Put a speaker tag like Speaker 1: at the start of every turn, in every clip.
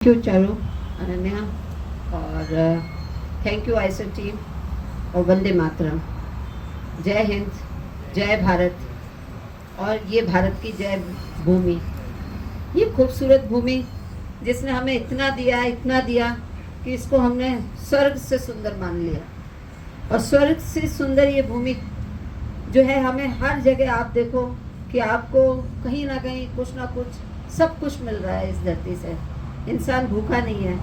Speaker 1: Thank you Charu Ananya और thank you Eicher team और वंदे मातरम। जय हिंद, जय भारत और ये भारत की जय भूमि, ये खूबसूरत भूमि जिसने हमें इतना दिया कि इसको हमने स्वर्ग से सुंदर मान लिया। और स्वर्ग से सुंदर ये भूमि जो है, हमें हर जगह आप देखो कि आपको कहीं ना कहीं कुछ ना कुछ सब कुछ मिल रहा है। इस धरती से इंसान भूखा नहीं है,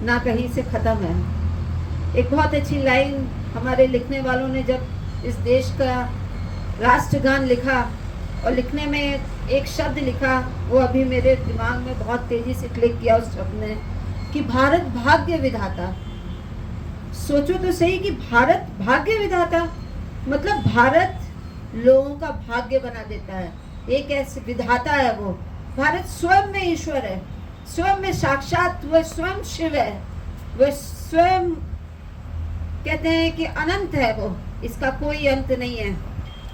Speaker 1: ना कहीं से ख़त्म है। एक बहुत अच्छी लाइन हमारे लिखने वालों ने जब इस देश का राष्ट्रगान लिखा और लिखने में एक शब्द लिखा, वो अभी मेरे दिमाग में बहुत तेज़ी से क्लिक किया उस शब्द ने कि भारत भाग्य विधाता। सोचो तो सही कि भारत भाग्य विधाता मतलब भारत लोगों का भाग्य बना देता है। एक ऐसे विधाता है वो। भारत स्वयं में ईश्वर है, स्वयं में साक्षात वह स्वयं शिव है, वह स्वयं कहते हैं कि अनंत है वो, इसका कोई अंत नहीं है।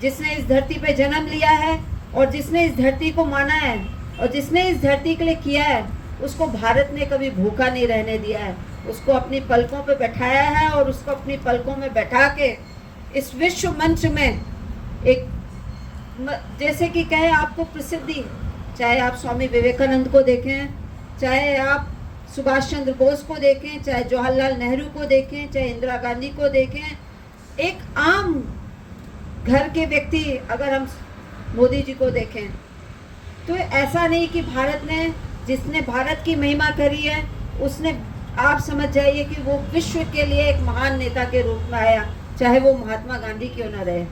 Speaker 1: जिसने इस धरती पे जन्म लिया है और जिसने इस धरती को माना है और जिसने इस धरती के लिए किया है, उसको भारत ने कभी भूखा नहीं रहने दिया है। उसको अपनी पलकों पे बैठाया है और उसको अपनी पलकों में बैठा के इस विश्व मंच में एक जैसे कि कहे आपको प्रसिद्धि, चाहे आप स्वामी विवेकानंद को देखें, चाहे आप सुभाष चंद्र बोस को देखें, चाहे जवाहरलाल नेहरू को देखें, चाहे इंदिरा गांधी को देखें, एक आम घर के व्यक्ति अगर हम मोदी जी को देखें, तो ऐसा नहीं कि भारत ने जिसने भारत की महिमा करी है उसने, आप समझ जाइए कि वो विश्व के लिए एक महान नेता के रूप में आया, चाहे वो महात्मा गांधी क्यों न रहे।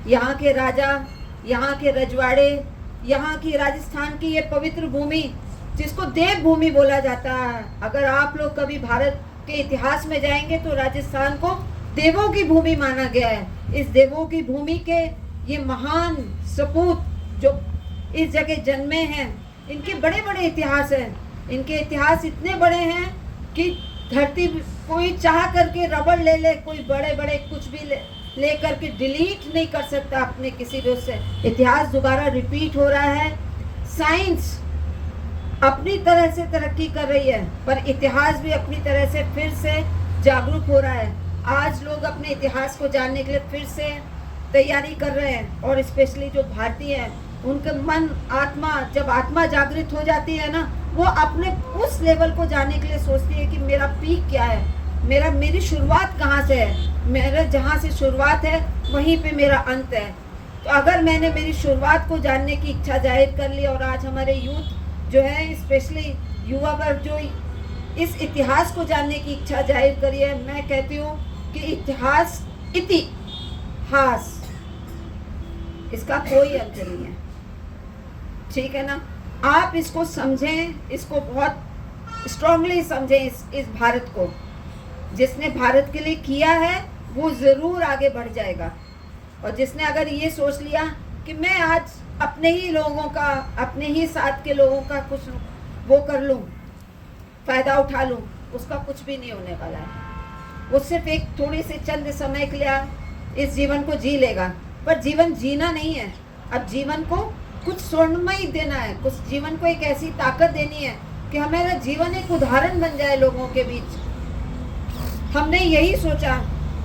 Speaker 1: यहाँ के राजा, यहाँ के रजवाड़े, यहाँ की राजस्थान की ये पवित्र भूमि जिसको देव भूमि बोला जाता है। अगर आप लोग कभी भारत के इतिहास में जाएंगे तो राजस्थान को देवों की भूमि माना गया है। इस देवों की भूमि के ये महान सपूत जो इस जगह जन्मे हैं, इनके बड़े बड़े इतिहास हैं। इनके इतिहास इतने बड़े हैं कि धरती कोई चाह करके रबड़ ले ले, कोई बड़े बड़े कुछ भी ले करके डिलीट नहीं कर सकता अपने किसी भी उससे। इतिहास दोबारा रिपीट हो रहा है। साइंस अपनी तरह से तरक्की कर रही है, पर इतिहास भी अपनी तरह से फिर से जागरूक हो रहा है। आज लोग अपने इतिहास को जानने के लिए फिर से तैयारी कर रहे हैं और स्पेशली जो भारतीय हैं, उनके मन आत्मा, जब आत्मा जागृत हो जाती है ना, वो अपने उस लेवल को जानने के लिए सोचती है कि मेरा पीक क्या है, मेरी शुरुआत कहाँ से है, मेरा जहाँ से शुरुआत है वहीं पे मेरा अंत है। तो अगर मैंने मेरी शुरुआत को जानने की इच्छा जाहिर कर ली और आज हमारे यूथ जो है, स्पेशली युवा वर्ग जो इस इतिहास को जानने की इच्छा जाहिर करी है, मैं कहती हूँ कि इतिहास इसका कोई अंत नहीं है। ठीक है ना? आप इसको समझें, इसको बहुत स्ट्रांगली समझें। इस भारत को जिसने भारत के लिए किया है वो ज़रूर आगे बढ़ जाएगा। और जिसने अगर ये सोच लिया कि मैं आज अपने ही लोगों का, अपने ही साथ के लोगों का कुछ वो कर लूँ, फ़ायदा उठा लूँ, उसका कुछ भी नहीं होने वाला है। वो सिर्फ एक थोड़ी से चंद समय के लिए इस जीवन को जी लेगा, पर जीवन जीना नहीं है। अब जीवन को कुछ स्वर्णमय देना है, कुछ जीवन को एक ऐसी ताकत देनी है कि हमारा जीवन एक उदाहरण बन जाए लोगों के बीच। हमने यही सोचा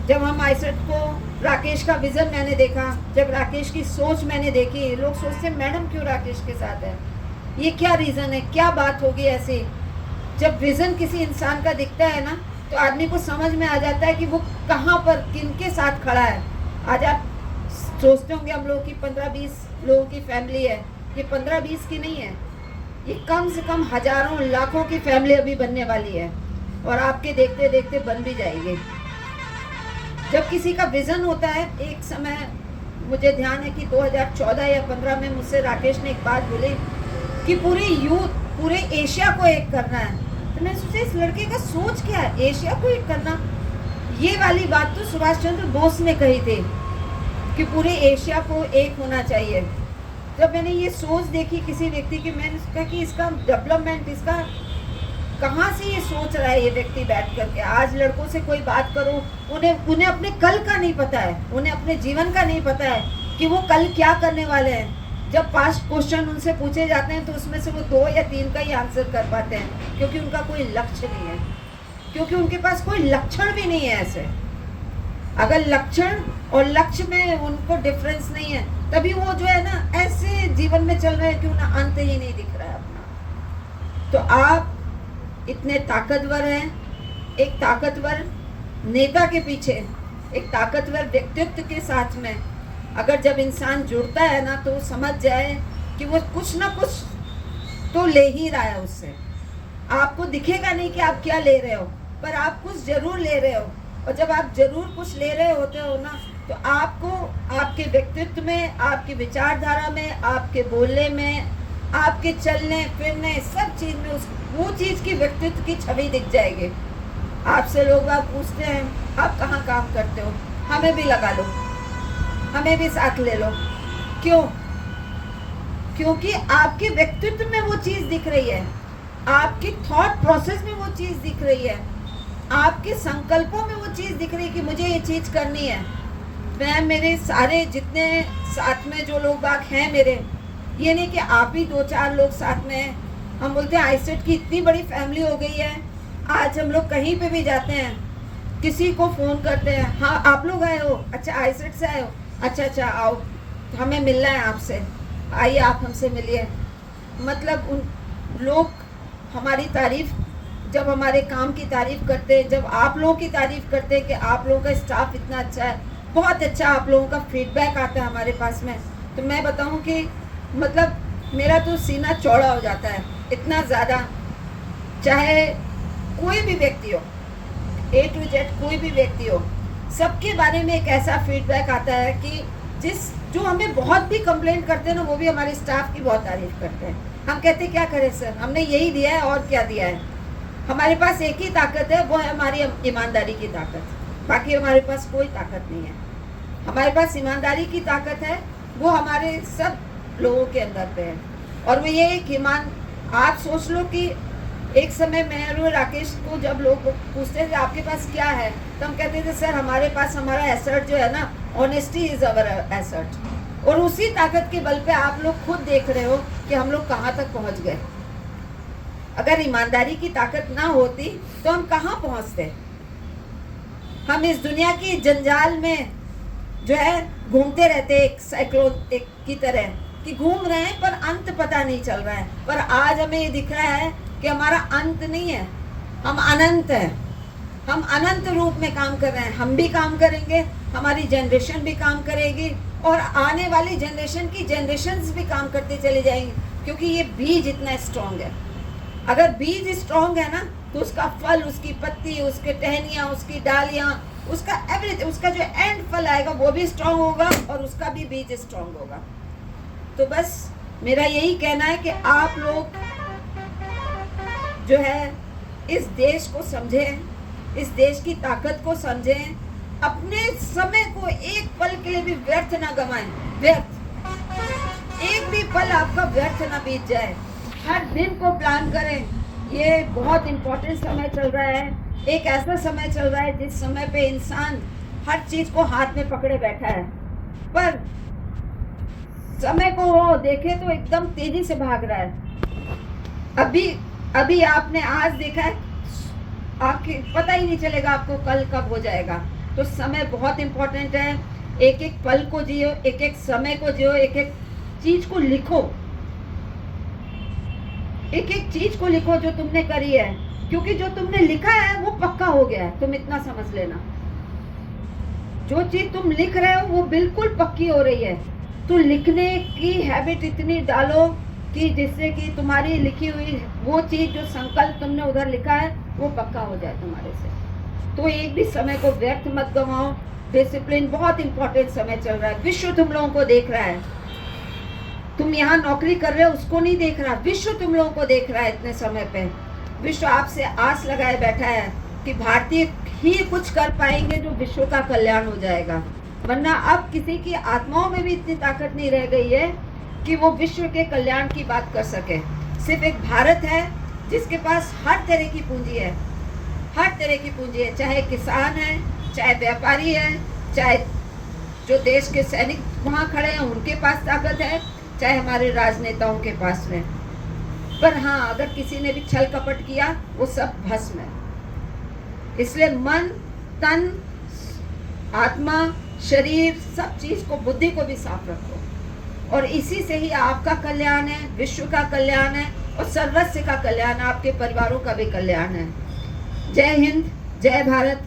Speaker 1: जब हम आईसेट को, राकेश का विज़न मैंने देखा, जब राकेश की सोच मैंने देखी। लोग सोचते मैडम क्यों राकेश के साथ है, ये क्या रीज़न है, क्या बात होगी ऐसी। जब विज़न किसी इंसान का दिखता है ना, तो आदमी को समझ में आ जाता है कि वो कहाँ पर किनके साथ खड़ा है। आज आप सोचते होंगे हम लोग की 15-20 लोगों की फैमिली है, ये 15-20 की नहीं है, ये कम से कम हजारों लाखों की फैमिली अभी बनने वाली है और आपके देखते देखते बन भी जाएगी। जब किसी का विज़न होता है, एक समय मुझे ध्यान है कि 2014 या 15 में मुझसे राकेश ने एक बात बोली कि पूरे यूथ, पूरे एशिया को एक करना है। तो मैंने सोचा इस लड़के का सोच क्या है, एशिया को एक करना। ये वाली बात तो सुभाष चंद्र बोस ने कही थी कि पूरे एशिया को एक होना चाहिए। जब मैंने ये सोच देखी किसी व्यक्ति की, मैंने कहा कि इसका डेवलपमेंट, इसका कहाँ से ये सोच रहा है ये व्यक्ति बैठ करके। आज लड़कों से कोई बात करो, उन्हें अपने कल का नहीं पता है, उन्हें अपने जीवन का नहीं पता है कि वो कल क्या करने वाले हैं। जब 5 क्वेश्चन उनसे पूछे जाते हैं तो उसमें से वो 2 या 3 का ही आंसर कर पाते हैं, क्योंकि उनका कोई लक्ष्य नहीं है, क्योंकि उनके पास कोई लक्षण भी नहीं है ऐसे। अगर लक्षण और लक्ष्य में उनको डिफरेंस नहीं है, तभी वो जो है ना ऐसे जीवन में चल रहे हैं कि उन्हें अंत ही नहीं दिख रहा है अपना। तो आप इतने ताकतवर हैं, एक ताकतवर नेता के पीछे, एक ताकतवर व्यक्तित्व के साथ में अगर जब इंसान जुड़ता है ना, तो समझ जाए कि वो कुछ ना कुछ तो ले ही रहा है उससे। आपको दिखेगा नहीं कि आप क्या ले रहे हो, पर आप कुछ जरूर ले रहे हो। और जब आप जरूर कुछ ले रहे होते हो ना, तो आपको आपके व्यक्तित्व में, आपकी विचारधारा में, आपके बोलने में, आपके चलने फिरने, सब चीज में वो चीज की व्यक्तित्व की छवि दिख जाएगी। आपसे लोग आप पूछते हैं आप कहाँ काम करते हो, हमें भी लगा लो, हमें भी साथ ले लो। क्यों? क्योंकि आपके व्यक्तित्व में वो चीज दिख रही है, आपकी थॉट प्रोसेस में वो चीज दिख रही है, आपके संकल्पों में वो चीज दिख रही है कि मुझे ये चीज करनी है। मैं मेरे सारे जितने साथ में जो लोग बाग हैं मेरे, ये नहीं कि आप ही 2-4 लोग साथ में हैं। हम बोलते हैं आईसेट की इतनी बड़ी फैमिली हो गई है, आज हम लोग कहीं पे भी जाते हैं किसी को फ़ोन करते हैं, हाँ आप लोग आए हो, अच्छा आईसेट से आए हो, अच्छा आओ, हमें मिलना है आपसे, आइए आप हमसे मिलिए। मतलब उन लोग हमारी तारीफ, जब हमारे काम की तारीफ करते हैं, जब आप लोगों की तारीफ करते हैं कि आप लोगों का स्टाफ इतना अच्छा है, बहुत अच्छा आप लोगों का फीडबैक आता है हमारे पास में, तो मैं बताऊं कि मतलब मेरा तो सीना चौड़ा हो जाता है, इतना ज़्यादा। चाहे कोई भी व्यक्ति हो, A to Z कोई भी व्यक्ति हो, सबके बारे में एक ऐसा फीडबैक आता है कि जो हमें बहुत भी कंप्लेंट करते हैं ना, वो भी हमारे स्टाफ की बहुत तारीफ करते हैं। हम कहते हैं क्या करें सर, हमने यही दिया है और क्या दिया है। हमारे पास एक ही ताकत है, वो है हमारी ईमानदारी की ताकत, बाकी हमारे पास कोई ताकत नहीं है। हमारे पास ईमानदारी की ताकत है, वो हमारे सब लोगों के अंदर पे है। और वो ये एक ईमान, आप सोच लो कि एक समय मैं और राकेश को जब लोग पूछते थे आपके पास क्या है, तो हम कहते थे सर हमारे पास हमारा एसेट जो है ना, ऑनेस्टी इज अवर एसेट। और उसी ताकत के बल पे आप लोग खुद देख रहे हो कि हम लोग कहाँ तक पहुँच गए। अगर ईमानदारी की ताकत ना होती तो हम कहाँ पहुँचते। हम इस दुनिया की जंजाल में जो है घूमते रहते, एक साइक्लोन एक की तरह कि घूम रहे हैं, पर अंत पता नहीं चल रहा है। पर आज हमें ये दिख रहा है कि हमारा अंत नहीं है, हम अनंत हैं, हम अनंत रूप में काम कर रहे हैं। हम भी काम करेंगे, हमारी जनरेशन भी काम करेगी, और आने वाली जनरेशन की जनरेशन्स भी काम करते चले जाएंगे, क्योंकि ये बीज इतना स्ट्रॉन्ग है। अगर बीज स्ट्रॉन्ग है ना, तो उसका फल, उसकी पत्ती, उसके टहनियाँ, उसकी डालियाँ, उसका एवरीथिंग, उसका जो एंड फल आएगा वो भी स्ट्रॉन्ग होगा, और उसका भी बीज स्ट्रॉन्ग होगा। तो बस मेरा यही कहना है कि आप लोग जो है इस देश को समझें, इस देश की ताकत को समझें, अपने समय को एक पल के लिए भी व्यर्थ ना गंवाएं। व्यर्थ एक भी पल आपका व्यर्थ ना बीत जाए। हर दिन को प्लान करें। ये बहुत इम्पोर्टेंट समय चल रहा है, एक ऐसा समय चल रहा है जिस समय पे इंसान हर चीज को हाथ में पकड़े बैठा है, पर समय को वो देखे तो एकदम तेजी से भाग रहा है। अभी आपने आज देखा है, आपके पता ही नहीं चलेगा आपको कल कब हो जाएगा। तो समय बहुत इम्पोर्टेंट है। एक एक पल को जियो, एक एक समय को जियो, एक एक चीज को लिखो, एक एक चीज को लिखो जो तुमने करी है, क्योंकि जो तुमने लिखा है वो पक्का हो गया है। तुम इतना समझ लेना, जो चीज तुम लिख रहे हो वो बिल्कुल पक्की हो रही है। तो लिखने की हैबिट इतनी डालो कि जिससे कि तुम्हारी लिखी हुई वो चीज, जो संकल्प तुमने उधर लिखा है, वो पक्का हो जाए तुम्हारे से। तो एक भी समय को व्यर्थ मत गवाओ। डिसिप्लिन बहुत इंपॉर्टेंट समय चल रहा है। विश्व तुम लोगों को देख रहा है। तुम यहाँ नौकरी कर रहे हो, उसको नहीं देख रहा, विश्व तुम लोगों को देख रहा है। इतने समय पे विश्व आपसे आस लगाए बैठा है कि भारतीय ही कुछ कर पाएंगे जो विश्व का कल्याण हो जाएगा। वरना अब किसी की आत्माओं में भी इतनी ताकत नहीं रह गई है कि वो विश्व के कल्याण की बात कर सके। सिर्फ एक भारत है जिसके पास हर तरह की पूंजी है, हर तरह की पूंजी है। चाहे किसान है, चाहे व्यापारी है, चाहे जो देश के सैनिक वहाँ खड़े हैं उनके पास ताकत है, चाहे हमारे राजनेताओं के पास में। पर हाँ, अगर किसी ने भी छल कपट किया वो सब भस्म है। इसलिए मन, तन, आत्मा, शरीर, सब चीज को, बुद्धि को भी साफ रखो, और इसी से ही आपका कल्याण है, विश्व का कल्याण है, और सर्वस्व का कल्याण, आपके परिवारों का भी कल्याण है। जय हिंद, जय भारत,